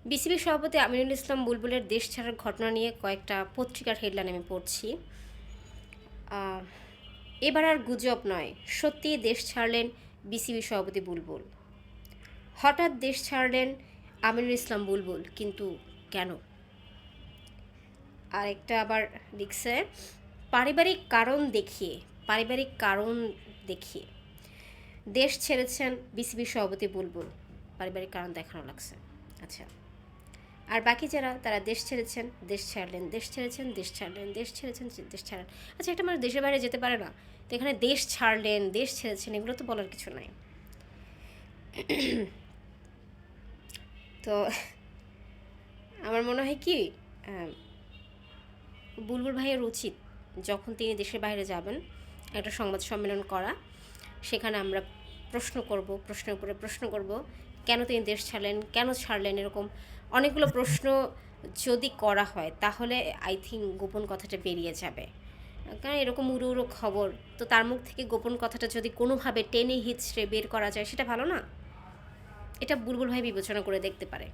BCB সভাপতি আমিনুল ইসলাম বুলবুলের দেশ ছাড়ার ঘটনা নিয়ে কয়েকটা পত্রিকার হেডলাইন আমি পড়ছি। এবার আর গুজব নয়, সত্যিই দেশ ছাড়লেন বিসিবি সভাপতি বুলবুল। হঠাৎ দেশ ছাড়লেন আমিনুল ইসলাম বুলবুল, কিন্তু কেন? আরেকটা আবার লিখছে পারিবারিক কারণ দেখিয়ে দেশ ছেড়েছেন বিসিবি সভাপতি বুলবুল। পারিবারিক কারণ দেখানো লাগছে। আচ্ছা, আর বাকি যারা তারা দেশ ছেড়েছেন, দেশ ছাড়লেন, দেশ ছেড়েছেন, দেশ ছাড়লেন, দেশ ছেড়েছেন, দেশ ছাড়লেন। আচ্ছা, একটা মানুষ দেশের বাইরে যেতে পারে না, তো এখানে দেশ ছাড়লেন, দেশ ছেড়েছেন, এগুলো তো বলার কিছু নাই। তো আমার মনে হয় কি, বুলবুল ভাইয়ের উচিত যখন তিনি দেশের বাইরে যাবেন একটা সংবাদ সম্মেলন করা। সেখানে আমরা প্রশ্নের উপরে প্রশ্ন করব, কেন তিনি দেশ ছাড়লেন, কেন ছাড়লেন, এরকম অনেকগুলো প্রশ্ন যদি করা হয় তাহলে আই থিঙ্ক গোপন কথাটা বেরিয়ে যাবে। কারণ এরকম উড়ো উড়ো খবর, তো তার মুখ থেকে গোপন কথাটা যদি কোনোভাবে টেনে হিচড়ে বের করা যায় সেটা ভালো না। এটা বুলবুল ভাই বিবেচনা করে দেখতে পারে।